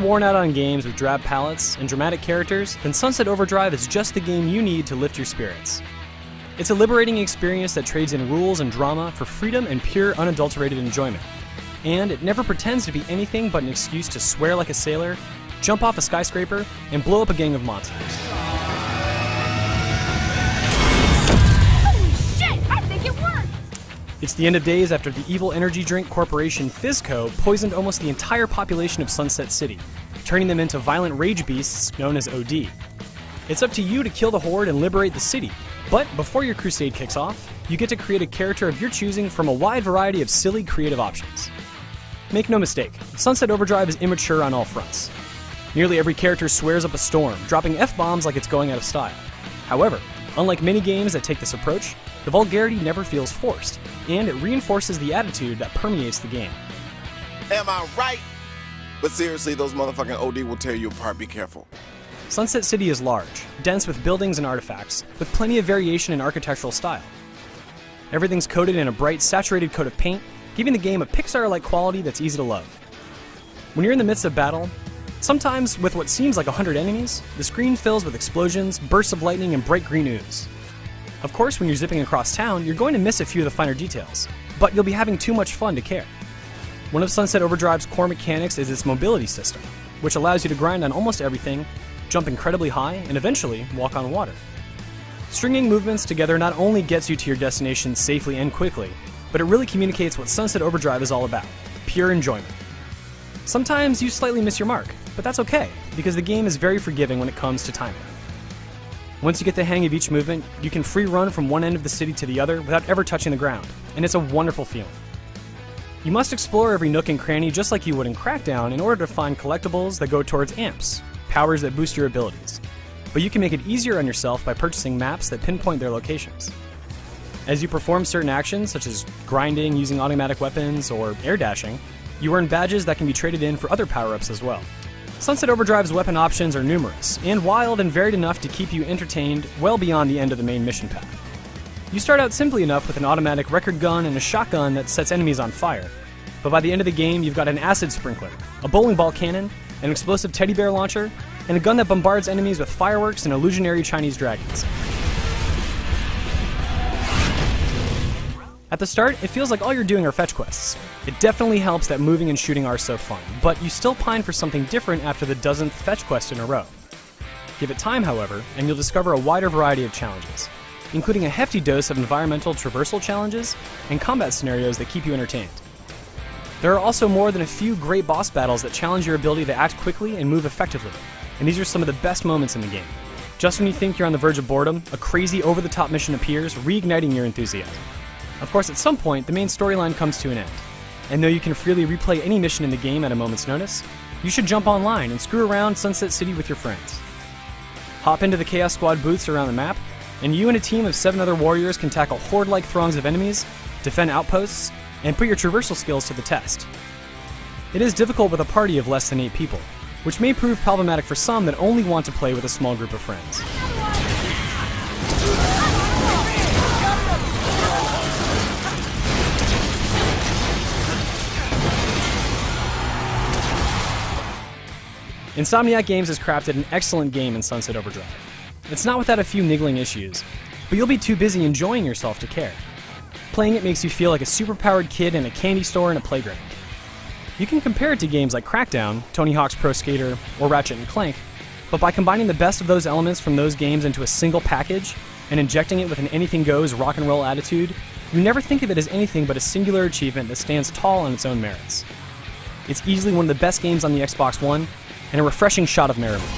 worn out on games with drab palettes and dramatic characters, then Sunset Overdrive is just the game you need to lift your spirits. It's a liberating experience that trades in rules and drama for freedom and pure, unadulterated enjoyment. And it never pretends to be anything but an excuse to swear like a sailor, jump off a skyscraper, and blow up a gang of monsters. Holy shit! I think it worked! It's the end of days after the evil energy drink corporation Fizzco poisoned almost the entire population of Sunset City, turning them into violent rage beasts known as OD. It's up to you to kill the horde and liberate the city, but before your crusade kicks off, you get to create a character of your choosing from a wide variety of silly creative options. Make no mistake, Sunset Overdrive is immature on all fronts. Nearly every character swears up a storm, dropping F-bombs like it's going out of style. However, unlike many games that take this approach, the vulgarity never feels forced, and it reinforces the attitude that permeates the game. Am I right? But seriously, those motherfucking OD will tear you apart, be careful. Sunset City is large, dense with buildings and artifacts, with plenty of variation in architectural style. Everything's coated in a bright, saturated coat of paint, giving the game a Pixar-like quality that's easy to love. When you're in the midst of battle, sometimes with what seems like 100 enemies, the screen fills with explosions, bursts of lightning, and bright green ooze. Of course, when you're zipping across town, you're going to miss a few of the finer details, but you'll be having too much fun to care. One of Sunset Overdrive's core mechanics is its mobility system, which allows you to grind on almost everything, jump incredibly high, and eventually walk on water. Stringing movements together not only gets you to your destination safely and quickly, but it really communicates what Sunset Overdrive is all about: pure enjoyment. Sometimes you slightly miss your mark, but that's okay, because the game is very forgiving when it comes to timing. Once you get the hang of each movement, you can free run from one end of the city to the other without ever touching the ground, and it's a wonderful feeling. You must explore every nook and cranny just like you would in Crackdown in order to find collectibles that go towards amps, powers that boost your abilities. But you can make it easier on yourself by purchasing maps that pinpoint their locations. As you perform certain actions, such as grinding, using automatic weapons, or air dashing, you earn badges that can be traded in for other power-ups as well. Sunset Overdrive's weapon options are numerous, and wild and varied enough to keep you entertained well beyond the end of the main mission path. You start out simply enough with an automatic record gun and a shotgun that sets enemies on fire, but by the end of the game you've got an acid sprinkler, a bowling ball cannon, an explosive teddy bear launcher, and a gun that bombards enemies with fireworks and illusionary Chinese dragons. At the start, it feels like all you're doing are fetch quests. It definitely helps that moving and shooting are so fun, but you still pine for something different after the dozenth fetch quest in a row. Give it time, however, and you'll discover a wider variety of challenges, including a hefty dose of environmental traversal challenges and combat scenarios that keep you entertained. There are also more than a few great boss battles that challenge your ability to act quickly and move effectively, and these are some of the best moments in the game. Just when you think you're on the verge of boredom, a crazy over-the-top mission appears, reigniting your enthusiasm. Of course, at some point, the main storyline comes to an end, and though you can freely replay any mission in the game at a moment's notice, you should jump online and screw around Sunset City with your friends. Hop into the Chaos Squad booths around the map, and you and a team of 7 other warriors can tackle horde-like throngs of enemies, defend outposts, and put your traversal skills to the test. It is difficult with a party of less than 8 people, which may prove problematic for some that only want to play with a small group of friends. Insomniac Games has crafted an excellent game in Sunset Overdrive. It's not without a few niggling issues, but you'll be too busy enjoying yourself to care. Playing it makes you feel like a superpowered kid in a candy store and a playground. You can compare it to games like Crackdown, Tony Hawk's Pro Skater, or Ratchet & Clank, but by combining the best of those elements from those games into a single package and injecting it with an anything-goes rock and roll attitude, you never think of it as anything but a singular achievement that stands tall on its own merits. It's easily one of the best games on the Xbox One, and a refreshing shot of merriment.